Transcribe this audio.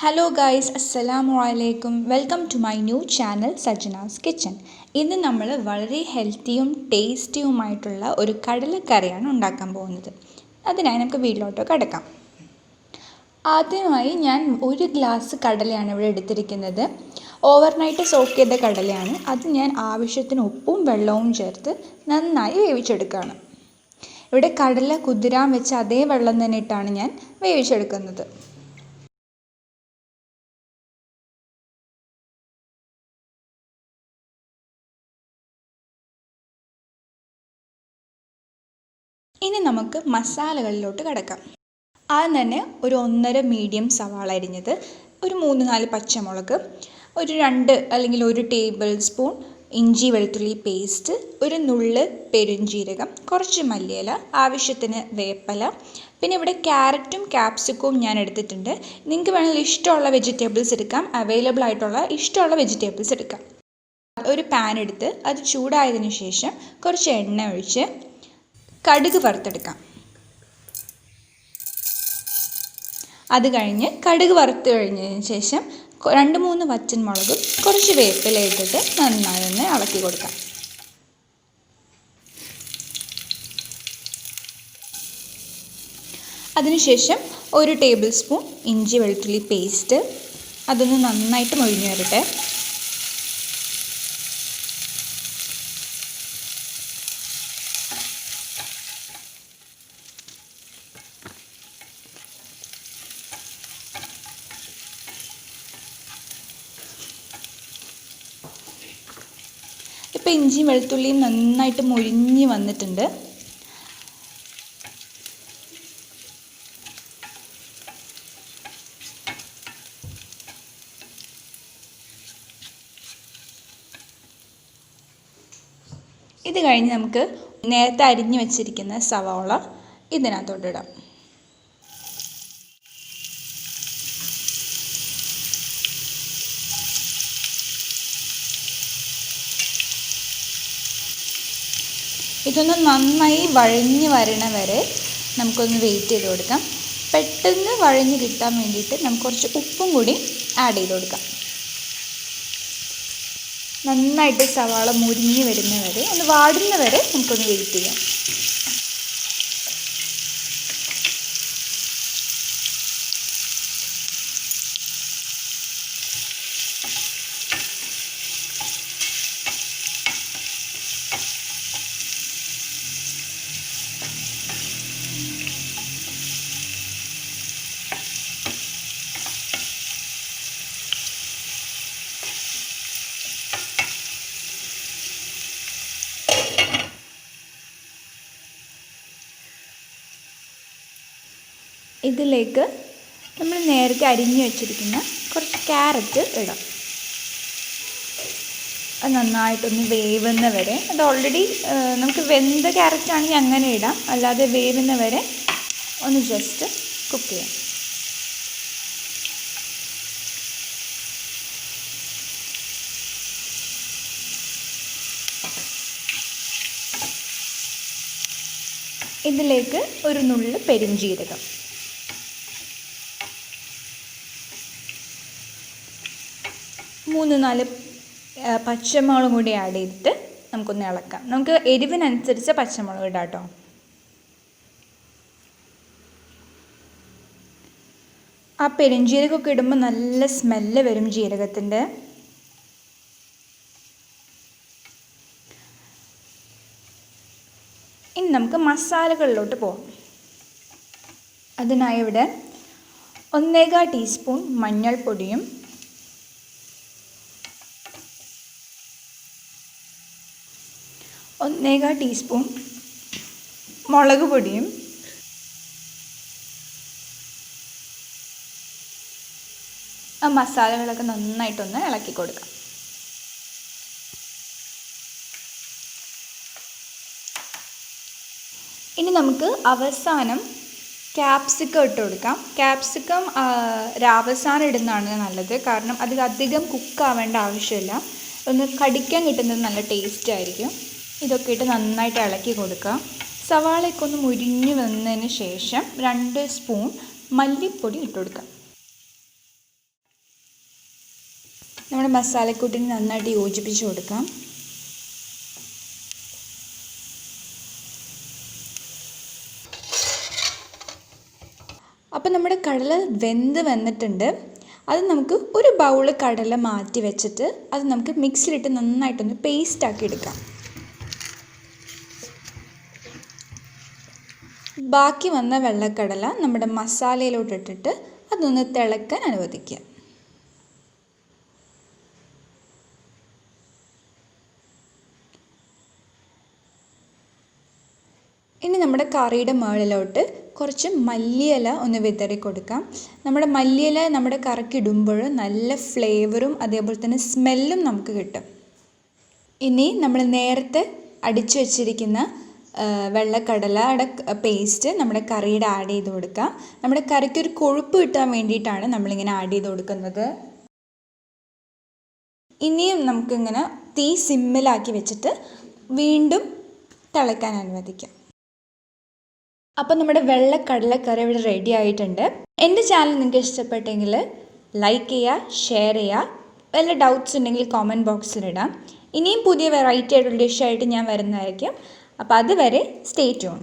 Hello guys, അസ്സലാമു അലൈക്കും. Welcome to my new channel Sajna's kitchen. ഇന്ന് നമ്മൾ വളരെ ഹെൽത്തിയും ടേസ്റ്റിയുമായിട്ടുള്ള ഒരു കടലക്കറിയാണ് ഉണ്ടാക്കാൻ പോകുന്നത്. അതിനായി നമുക്ക് വീട്ടിലോട്ട് കിടക്കാം. ആദ്യമായി ഞാൻ 1 ഗ്ലാസ് കടലയാണ് ഇവിടെ എടുത്തിരിക്കുന്നത്. ഓവർനൈറ്റ് സോക്ക് ചെയ്ത കടലയാണ്. അത് ഞാൻ ആവശ്യത്തിന് ഉപ്പും വെള്ളവും ചേർത്ത് നന്നായി വേവിച്ചെടുക്കുകയാണ്. ഇവിടെ കടല കുതിരാൻ വെച്ച അതേ വെള്ളം തന്നെ ഇട്ടാണ് ഞാൻ വേവിച്ചെടുക്കുന്നത്. ഇനി നമുക്ക് മസാലകളിലോട്ട് കിടക്കാം. ആദ്യം തന്നെ ഒരു 1.5 മീഡിയം സവാള അരിഞ്ഞത്, ഒരു 3-4 പച്ചമുളക്, ഒരു 2 അല്ലെങ്കിൽ 1 ടേബിൾ സ്പൂൺ ഇഞ്ചി വെളുത്തുള്ളി പേസ്റ്റ്, ഒരു നുള്ള് പെരുംജീരകം, കുറച്ച് മല്ലിയില, ആവശ്യത്തിന് വേപ്പില, പിന്നെ ഇവിടെ ക്യാരറ്റും ക്യാപ്സിക്കവും ഞാൻ എടുത്തിട്ടുണ്ട്. നിങ്ങൾക്ക് വേണമെങ്കിൽ ഇഷ്ടമുള്ള വെജിറ്റബിൾസ് എടുക്കാം, അവൈലബിൾ ആയിട്ടുള്ള ഇഷ്ടമുള്ള വെജിറ്റബിൾസ് എടുക്കാം. ഒരു പാൻ എടുത്ത് അത് ചൂടായതിനു ശേഷം കുറച്ച് എണ്ണ ഒഴിച്ച് കടുക് വറുത്തെടുക്കാം. അത് കഴിഞ്ഞ് കടുക് വറുത്ത് കഴിഞ്ഞതിന് ശേഷം 2-3 പച്ചമുളകും കുറച്ച് വേപ്പില ഇട്ടിട്ട് നന്നായി ഒന്ന് ഇളക്കി കൊടുക്കാം. അതിനുശേഷം 1 ടേബിൾ സ്പൂൺ ഇഞ്ചി വെളുത്തുള്ളി പേസ്റ്റ്, അതൊന്ന് നന്നായിട്ട് മൊഴിഞ്ഞു വരട്ടെ. ഇപ്പോൾ ഇഞ്ചിയും വെളുത്തുള്ളിയും നന്നായിട്ട് മൊരിഞ്ഞ് വന്നിട്ടുണ്ട്. ഇത് കഴിഞ്ഞ് നമുക്ക് നേരത്തെ അരിഞ്ഞു വെച്ചിരിക്കുന്ന സവാള ഇതിനകത്തോട്ടിടാം. ഇതൊന്ന് നന്നായി വഴഞ്ഞ് വരണ വരെ നമുക്കൊന്ന് വെയിറ്റ് ചെയ്ത് കൊടുക്കാം. പെട്ടെന്ന് വഴഞ്ഞ് കിട്ടാൻ വേണ്ടിയിട്ട് നമുക്ക് കുറച്ച് ഉപ്പും കൂടി ആഡ് ചെയ്ത് കൊടുക്കാം. നന്നായിട്ട് സവാള മുരിഞ്ഞ് വരുന്ന വരെ, ഒന്ന് വാടുന്ന വരെ നമുക്കൊന്ന് വെയിറ്റ് ചെയ്യാം. ഇതിലേക്ക് നമ്മൾ നേരത്തെ അരിഞ്ഞു വെച്ചിരിക്കുന്ന കുറച്ച് ക്യാരറ്റ് ഇടാം. അത് നന്നായിട്ടൊന്ന് വേവുന്ന വരെ, അത് ഓൾറെഡി നമുക്ക് വെന്ത ക്യാരറ്റ് ആണെങ്കിൽ അങ്ങനെ ഇടാം, അല്ലാതെ വേവുന്ന വരെ ഒന്ന് ജസ്റ്റ് കുക്ക് ചെയ്യാം. ഇതിലേക്ക് ഒരു നുള്ള് പെരുംജീരകം, 3-4 പച്ചമുളകും കൂടി ആഡ് ചെയ്തിട്ട് നമുക്കൊന്ന് ഇളക്കാം. നമുക്ക് എരിവിനനുസരിച്ച് പച്ചമുളക് ഇടാം കേട്ടോ. ആ പെരുംജീരകമൊക്കെ ഇടുമ്പോൾ നല്ല സ്മെല്ല് വരും ജീരകത്തിൻ്റെ. ഇനി നമുക്ക് മസാലകളിലോട്ട് പോകാം. അതിനായി ഇവിടെ 1/4 ടീസ്പൂൺ മഞ്ഞൾപ്പൊടിയും, 1/4 ടീസ്പൂൺ മുളക് പൊടിയും, ആ മസാലകളൊക്കെ നന്നായിട്ടൊന്ന് ഇളക്കി കൊടുക്കാം. ഇനി നമുക്ക് അവസാനം ക്യാപ്സിക്കം ഇട്ട് കൊടുക്കാം. ക്യാപ്സിക്കം അവസാനം ഇടുന്നതാണ് നല്ലത്, കാരണം അധികം കുക്കാവേണ്ട ആവശ്യമില്ല. ഒന്ന് കടിക്കാൻ കിട്ടുന്നത് നല്ല ടേസ്റ്റ് ആയിരിക്കും. ഇതൊക്കെ ഇട്ട് നന്നായിട്ട് ഇളക്കി കൊടുക്കാം. സവാളയൊക്കെ ഒന്ന് മുരിഞ്ഞ് വന്നതിന് ശേഷം 2 സ്പൂൺ മല്ലിപ്പൊടി ഇട്ട് കൊടുക്കാം. നമ്മുടെ മസാലക്കൂട്ടിന് നന്നായിട്ട് യോജിപ്പിച്ച് കൊടുക്കാം. അപ്പോൾ നമ്മുടെ കടല വെന്ത് വന്നിട്ടുണ്ട്. അത് നമുക്ക് ഒരു ബൗൾ കടല മാറ്റി വെച്ചിട്ട് അത് നമുക്ക് മിക്സിയിലിട്ട് നന്നായിട്ടൊന്ന് പേസ്റ്റ് ആക്കി എടുക്കാം. ബാക്കി വന്ന വെള്ളക്കടല നമ്മുടെ മസാലയിലോട്ട് ഇട്ടിട്ട് അതൊന്ന് തിളക്കാൻ അനുവദിക്കുക. ഇനി നമ്മുടെ കറിയുടെ മുകളിലോട്ട് കുറച്ച് മല്ലിയില ഒന്ന് വിതറി കൊടുക്കാം. നമ്മുടെ മല്ലിയില നമ്മുടെ കറിക്ക് ഇടുമ്പോൾ നല്ല ഫ്ലേവറും അതേപോലെ തന്നെ സ്മെല്ലും നമുക്ക് കിട്ടും. ഇനി നമ്മൾ നേരത്തെ അടിച്ചു വച്ചിരിക്കുന്ന വെള്ളക്കടലയുടെ പേസ്റ്റ് നമ്മുടെ കറിയുടെ ആഡ് ചെയ്ത് കൊടുക്കാം. നമ്മുടെ കറിക്ക് ഒരു കൊഴുപ്പ് കിട്ടാൻ വേണ്ടിയിട്ടാണ് നമ്മളിങ്ങനെ ആഡ് ചെയ്ത് കൊടുക്കുന്നത്. ഇനിയും നമുക്കിങ്ങനെ തീ സിമ്മിലാക്കി വെച്ചിട്ട് വീണ്ടും തിളക്കാൻ അനുവദിക്കാം. അപ്പോൾ നമ്മുടെ വെള്ളക്കടലക്കറി ഇവിടെ റെഡി ആയിട്ടുണ്ട്. എൻ്റെ ചാനൽ നിങ്ങൾക്ക് ഇഷ്ടപ്പെട്ടെങ്കിൽ ലൈക്ക് ചെയ്യുക, ഷെയർ ചെയ്യുക. വല്ല ഡൗട്ട്സ് ഉണ്ടെങ്കിൽ കമൻറ്റ് ബോക്സിലിടാം. ഇനിയും പുതിയ വെറൈറ്റി ആയിട്ടുള്ള ഡിഷായിട്ട് ഞാൻ വരുന്നതായിരിക്കും. അപ്പോൾ അതുവരെ സ്റ്റേ ട്യൂൺ.